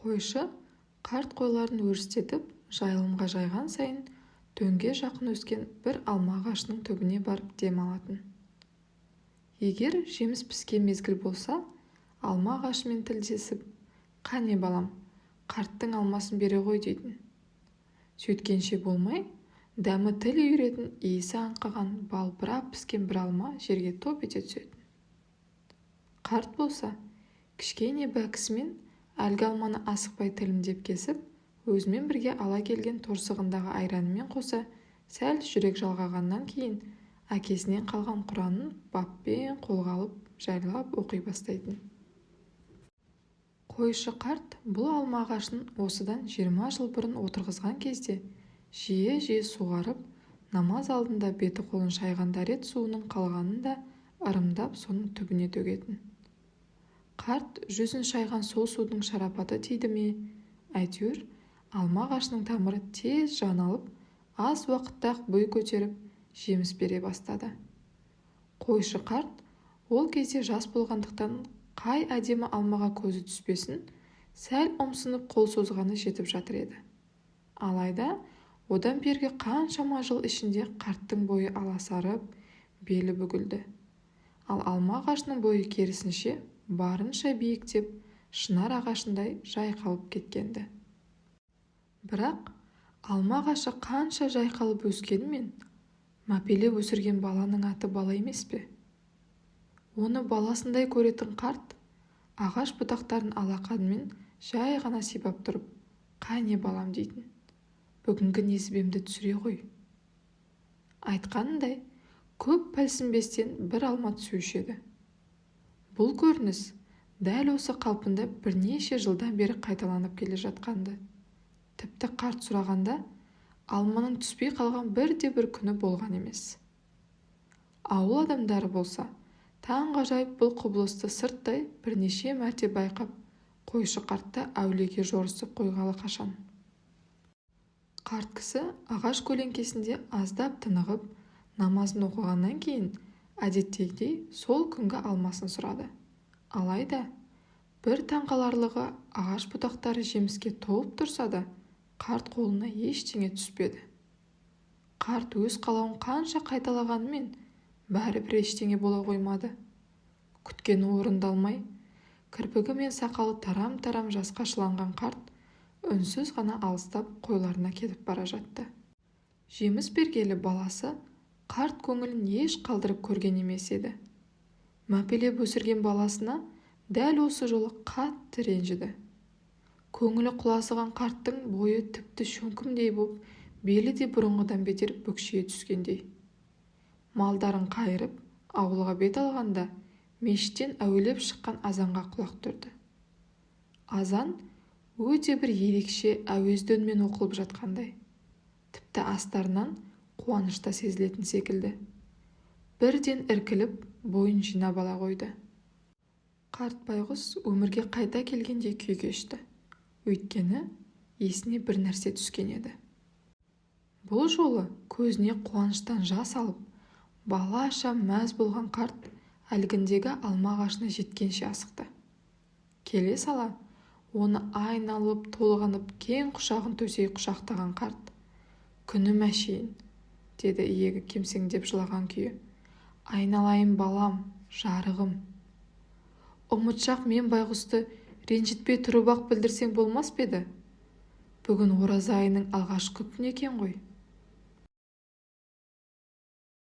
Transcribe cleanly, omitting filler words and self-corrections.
Қойшы қарт қойларын өрістетіп жайылымға жайған сайын дөңге жақын өскен бір алма ағашының түбіне барып дем алатын. Егер жеміс піскен мезгіл болса, алма ағашымен тілдесіп, «Қане балам, қарттың алмасын бере ғой» дейтін. Сөйткенше болмай, дәмі тіл үйіретін иісі аңқыған балбырап піскен бір алма жерге топ ете түсетін. Қарт болса, кішкене бәкісімен әлгі алманы асықпай тілімдеп кесіп, өзімен бірге ала келген торсығындағы айранымен қоса сәл жүрек жалғағаннан кейін әкесінен қалған құранын баппен қолға алып жайлап оқи бастайтын. Қойшы қарт бұл алма ағашын осыдан 20 жыл бұрын отырғызған кезде жиі суғарып, намаз алдында беті қолын шайған дәрет суының қалғанын да ырымдап соның түбіне төгетін. Қарт жүзін шайған сол судың шарапаты тиді ме, әйтеуір алма ағашының тамыры тез жан алып, аз уақытта-ақ бой көтеріп, жеміс бере бастады. Қойшы қарт ол кезде жас болғандықтан қай әдемі алмаға көзі түспесін, сәл ұмсынып қол созғаны жетіп жатыр еді. Алайда одан бергі қаншама жыл ішінде қарттың бойы аласарып, белі бүгілді. Ал алма ағашының бойы керісінше барынша биіктеп, шынар ағашындай жайқалып кеткенді. Бірақ алма ағашы қанша жайқалып өскенімен, мәпелеп өсірген баланың аты бала емес пе? Оны баласындай көретін қарт, ағаш бұтақтарын алақанымен жай ғана сипап тұрып, «Қане балам» дейтін. «Бүгінгі несібемді түсіре ғой». Айтқанындай, көп пәлсінбестен бір алма түсуші еді. Бұл көрініс дәл осы қалпында бірнеше жылдан бері қайталанып келе жатқанды. Тіпті қарт сұрағанда, алманың түспей қалған бірде-бір күні болған емес. Ауыл адамдары болса, таңғажайып бұл құбылысты сырттай бірнеше мәрте байқап, қойшы қартты әулиеге жорысып қойғалы қашан. Қарт кісі ағаш көлеңкесінде аздап тынығып, намазын оқығаннан кейін әдеттегідей сол күнгі алмасын сұрады. Алайда бір таңқаларлығы ағаш бұтақтары жеміске толып тұрса да, қарт қолына ештеңе түспеді. Қарт өз қалауын қанша қайталағанымен бәрібір ештеңе бола қоймады. Күткені орындалмай, кірпігі мен сақалы тарам-тарам жасқа шыланған қарт үнсіз ғана алыстап қойларына кетіп бара жатты. Жеміс бергелі баласы қарт көңілін еш қалдырып көрген емес еді. Мәпелеп өсірген баласына дәл осы жолы қатты ренжіді. Көңілі құлазыған қарттың бойы тіпті шөңкімдей боп, белі де бұрынғыдан бетер бүкшие түскендей. Малдарын қайырып, ауылға бет алғанда, мешіттен әуелеп шыққан азанға құлақ түрді. Азан өте бір ерекше әуезді үнмен оқылып жатқандай. Тіпті астарынан қуанышта сезілетін секілді. Бірден іркіліп, бойын жинап ала қойды. Қарт байғұс өмірге қайта келгендей күй кешті. Өйткені есіне бір нәрсе түскен еді. Бұл жолы көзіне қуаныштан жас алып, балаша мәз болған қарт әлгіндегі алма ағашына жеткенше асықты. Келе сала, оны айналып толғанып кең құшағын төсей құшақтаған қарт, «Күнім әшейін», деді иегі кемсеңдеп жылаған күйі. «Айналайын балам, жарығым. Ұмытшақ мен байғұсты ренжітпей тұрып-ақ білдірсең болмас па еді? Бүгін ораза айының алғашқы күні екен ғой».